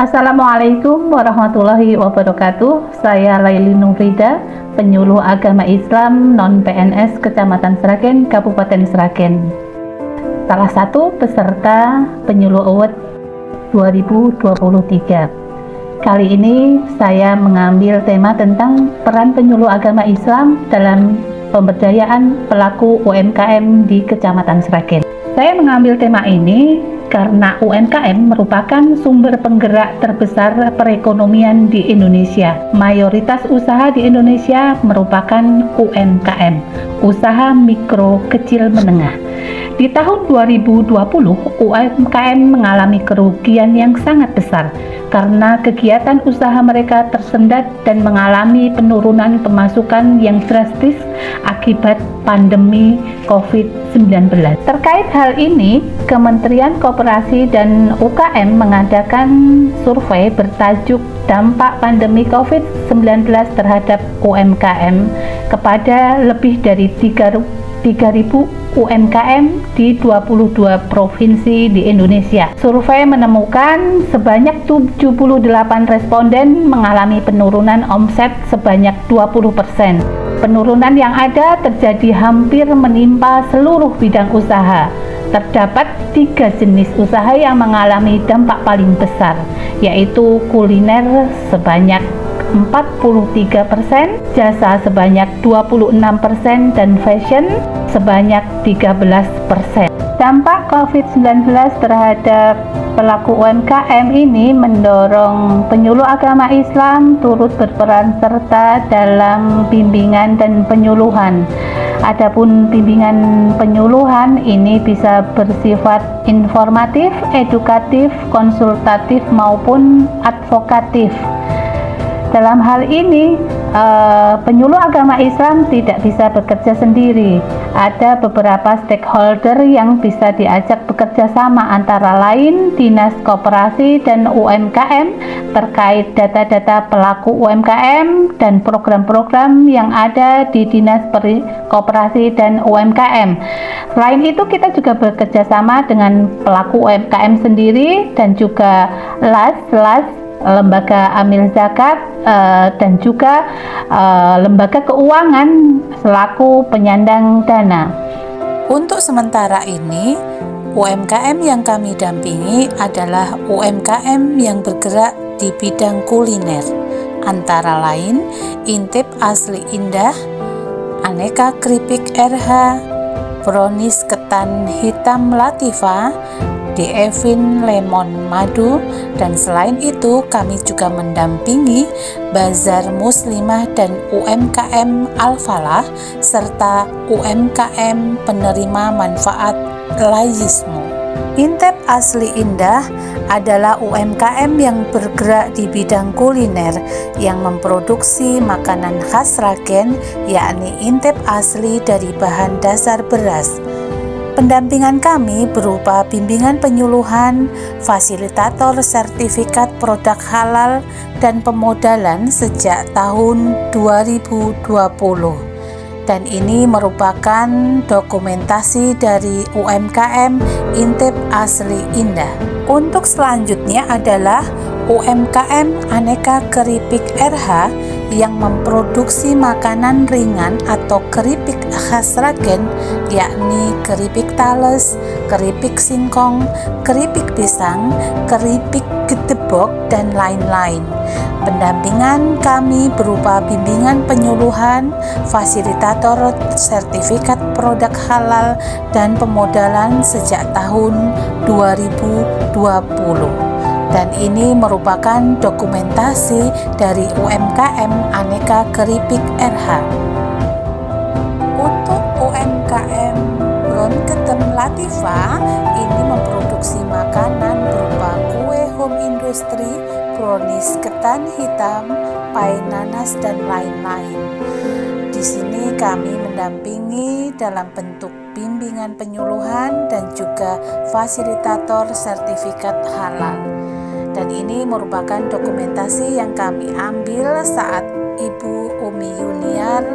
Assalamualaikum warahmatullahi wabarakatuh. Saya Laili Nurida, penyuluh agama Islam non-PNS Kecamatan Sragen, Kabupaten Sragen. Salah satu peserta penyuluh award 2023. Kali ini saya mengambil tema tentang peran penyuluh agama Islam dalam pemberdayaan pelaku UMKM di Kecamatan Sragen. Saya mengambil tema ini karena UMKM merupakan sumber penggerak terbesar perekonomian di Indonesia. Mayoritas usaha di Indonesia merupakan UMKM, usaha mikro kecil menengah. Di tahun 2020, UMKM mengalami kerugian yang sangat besar karena kegiatan usaha mereka tersendat dan mengalami penurunan pemasukan yang drastis akibat pandemi COVID-19. Terkait hal ini, Kementerian Koperasi dan UKM mengadakan survei bertajuk Dampak Pandemi COVID-19 terhadap UMKM kepada lebih dari 3.000 UMKM di 22 provinsi di Indonesia. Survei menemukan sebanyak 78 responden mengalami penurunan omset sebanyak 20%. Penurunan yang ada terjadi hampir menimpa seluruh bidang usaha. Terdapat 3 jenis usaha yang mengalami dampak paling besar, yaitu kuliner sebanyak 43%, jasa sebanyak 26%, dan fashion sebanyak 13%. Dampak COVID-19 terhadap pelaku UMKM ini mendorong penyuluh agama Islam turut berperan serta dalam bimbingan dan penyuluhan. Adapun bimbingan penyuluhan ini bisa bersifat informatif, edukatif, konsultatif maupun advokatif. Dalam hal ini, penyuluh agama Islam tidak bisa bekerja sendiri. Ada beberapa stakeholder yang bisa diajak bekerja sama, antara lain Dinas Koperasi dan UMKM terkait data-data pelaku UMKM dan program-program yang ada di Dinas Koperasi dan UMKM. Selain itu, kita juga bekerja sama dengan pelaku UMKM sendiri dan juga LAS, lembaga amil zakat, dan juga lembaga keuangan selaku penyandang dana. Untuk sementara ini, UMKM yang kami dampingi adalah UMKM yang bergerak di bidang kuliner, antara lain Intip Asli Indah, Aneka Keripik RH, Brownies Ketan Hitam Latifa, Devin Lemon Madu, dan selain itu kami juga mendampingi Bazar Muslimah dan UMKM Al-Falah serta UMKM penerima manfaat laizisme. Intip Asli Indah adalah UMKM yang bergerak di bidang kuliner yang memproduksi makanan khas Sragen, yakni intip asli dari bahan dasar beras. Pendampingan kami berupa bimbingan penyuluhan, fasilitator sertifikat produk halal, dan pemodalan sejak tahun 2020. Dan ini merupakan dokumentasi dari UMKM Intip Asli Indah. Untuk selanjutnya adalah UMKM Aneka Keripik RH yang memproduksi makanan ringan atau keripik khas Sragen, yakni keripik tales, keripik singkong, keripik pisang, keripik gedebok, dan lain-lain. Pendampingan kami berupa bimbingan penyuluhan, fasilitator sertifikat produk halal, dan pemodalan sejak tahun 2020. Dan ini merupakan dokumentasi dari UMKM Aneka Keripik RH. Untuk UMKM Brown Ketem Latifa, ini memproduksi makanan berupa kue home industry, brownies ketan hitam, pai nanas, dan lain-lain. Di sini kami mendampingi dalam bentuk bimbingan penyuluhan dan juga fasilitator sertifikat halal. Dan ini merupakan dokumentasi yang kami ambil saat Ibu Umi Yuniar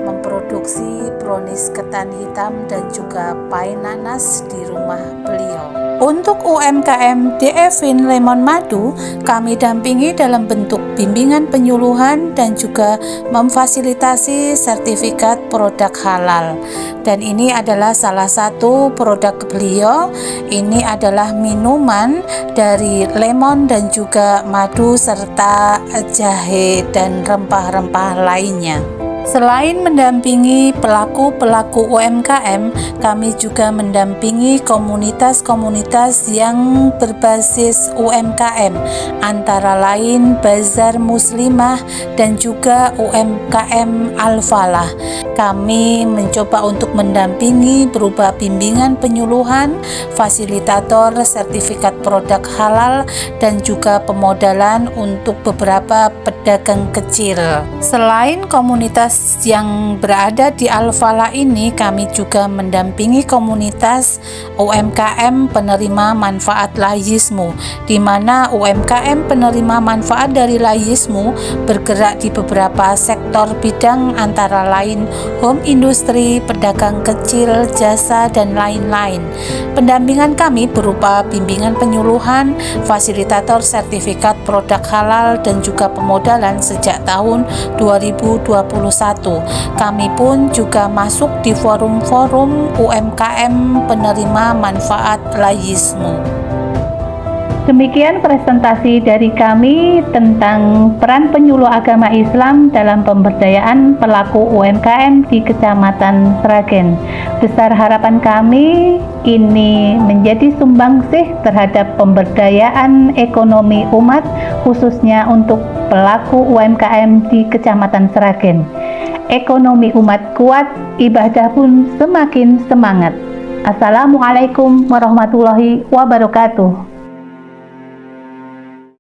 memproduksi brownies ketan hitam dan juga pai nanas di rumah beliau. Untuk UMKM DEVIN Lemon Madu, kami dampingi dalam bentuk bimbingan penyuluhan dan juga memfasilitasi sertifikat produk halal. Dan ini adalah salah satu produk beliau. Ini adalah minuman dari lemon dan juga madu serta jahe dan rempah-rempah lainnya. Selain mendampingi pelaku-pelaku UMKM, kami juga mendampingi komunitas-komunitas yang berbasis UMKM, antara lain Bazar Muslimah dan juga UMKM Al-Falah. Kami mencoba untuk mendampingi berupa bimbingan penyuluhan, fasilitator sertifikat produk halal, dan juga pemodalan untuk beberapa pedagang kecil. Selain komunitas yang berada di Al-Falah ini, kami juga mendampingi komunitas UMKM penerima manfaat Layismu, di mana UMKM penerima manfaat dari Layismu bergerak di beberapa sektor bidang antara lain home industry, pedagang kecil, jasa, dan lain-lain. Pendampingan kami berupa bimbingan penyuluhan, fasilitator sertifikat produk halal, dan juga pemodalan sejak tahun 2021. Kami pun juga masuk di forum-forum UMKM penerima manfaat Layismu. Demikian presentasi dari kami tentang peran penyuluh agama Islam dalam pemberdayaan pelaku UMKM di Kecamatan Sragen. Besar harapan kami ini menjadi sumbangsih terhadap pemberdayaan ekonomi umat, khususnya untuk pelaku UMKM di Kecamatan Sragen. Ekonomi umat kuat, ibadah pun semakin semangat. Assalamualaikum warahmatullahi wabarakatuh.